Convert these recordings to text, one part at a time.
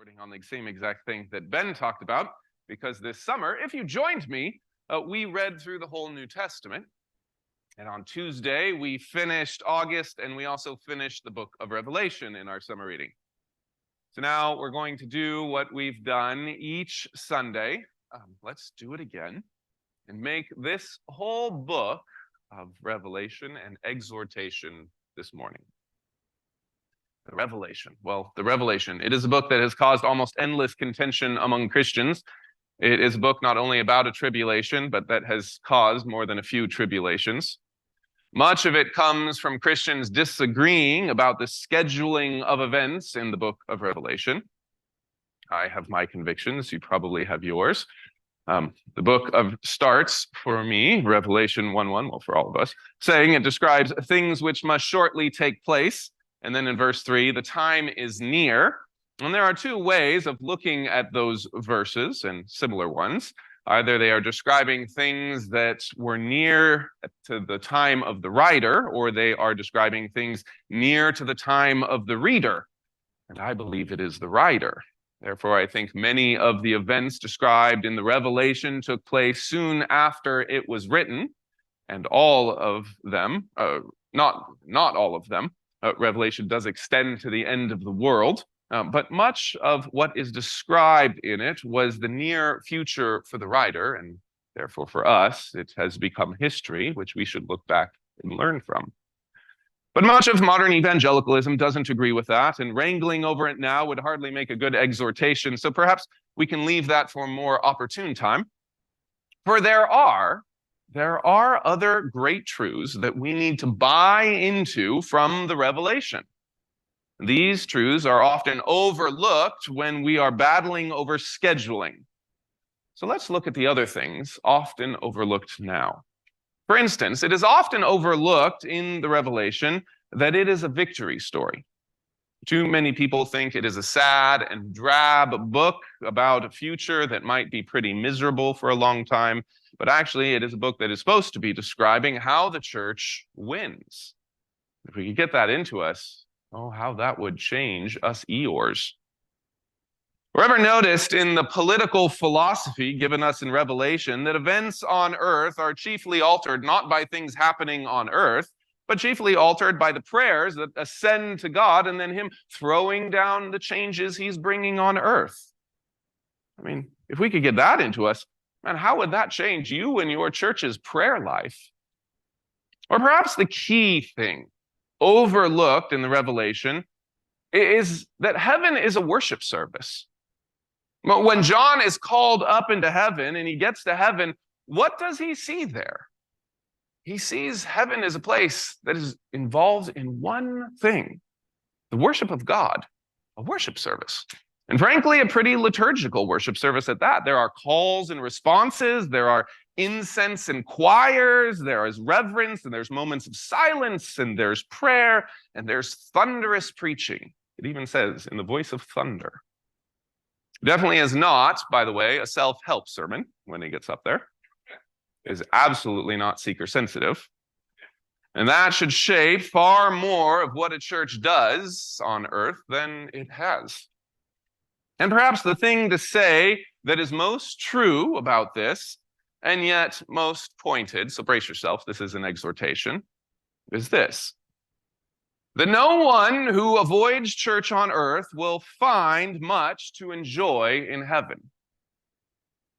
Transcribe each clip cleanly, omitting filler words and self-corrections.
reporting on the same exact thing that Ben talked about, because this summer, if you joined me, we read through the whole New Testament. And on Tuesday, we finished August, and we also finished the book of Revelation in our summer reading. So now we're going to do what we've done each Sunday. Let's do it again and make this whole book of Revelation and Exhortation this morning. The Revelation. Well, the Revelation. It is a book that has caused almost endless contention among Christians. It is a book not only about a tribulation, but that has caused more than a few tribulations. Much of it comes from Christians disagreeing about the scheduling of events in the book of Revelation. I have my convictions. You probably have yours. The book starts for me, Revelation 1:1, well, for all of us, saying it describes things which must shortly take place. And then in verse 3, the time is near. And there are two ways of looking at those verses and similar ones. Either they are describing things that were near to the time of the writer, or they are describing things near to the time of the reader. And I believe it is the writer. Therefore, I think many of the events described in the Revelation took place soon after it was written, and all of them, not all of them, Revelation does extend to the end of the world, but much of what is described in it was the near future for the writer, and therefore for us, it has become history, which we should look back and learn from. But much of modern evangelicalism doesn't agree with that, and wrangling over it now would hardly make a good exhortation, so perhaps we can leave that for a more opportune time. For there are other great truths that we need to buy into from the Revelation. These truths are often overlooked when we are battling over scheduling. So let's look at the other things often overlooked now. For instance, it is often overlooked in the Revelation that it is a victory story. Too many people think it is a sad and drab book about a future that might be pretty miserable for a long time, but actually it is a book that is supposed to be describing how the church wins. If we could get that into us, oh, how that would change us Eeyores. Or ever noticed in the political philosophy given us in Revelation that events on earth are chiefly altered not by things happening on earth, but chiefly altered by the prayers that ascend to God and then him throwing down the changes he's bringing on earth? I mean, if we could get that into us, man, how would that change you and your church's prayer life? Or perhaps the key thing overlooked in the Revelation is that heaven is a worship service. But when John is called up into heaven and he gets to heaven, what does he see there? He sees heaven as a place that is involved in one thing, the worship of God, a worship service. And frankly, a pretty liturgical worship service at that. There are calls and responses, there are incense and choirs, there is reverence, and there's moments of silence, and there's prayer, and there's thunderous preaching. It even says, in the voice of thunder. Definitely is not, by the way, a self-help sermon when he gets up there. It is absolutely not seeker-sensitive. And that should shape far more of what a church does on earth than it has. And perhaps the thing to say that is most true about this, and yet most pointed, so brace yourself, this is an exhortation, is this: that no one who avoids church on earth will find much to enjoy in heaven.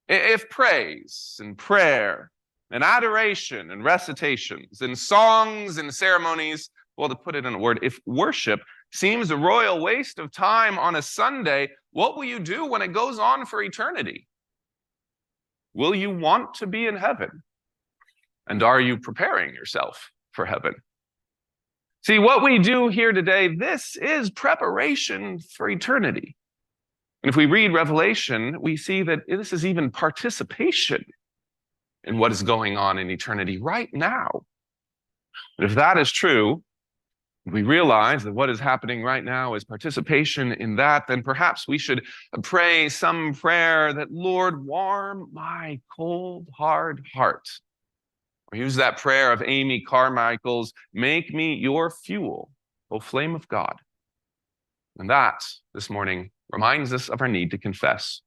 If praise and prayer and adoration and recitations and songs and ceremonies, well, to put it in a word, if worship seems a royal waste of time on a Sunday, what will you do when it goes on for eternity? Will you want to be in heaven? And are you preparing yourself for heaven? See, what we do here today, this is preparation for eternity. And if we read Revelation, we see that this is even participation in what is going on in eternity right now. And if that is true, we realize that what is happening right now is participation in that, then perhaps we should pray some prayer that, Lord, warm my cold, hard heart. Or use that prayer of Amy Carmichael's, make me your fuel, O flame of God. And that, this morning, reminds us of our need to confess.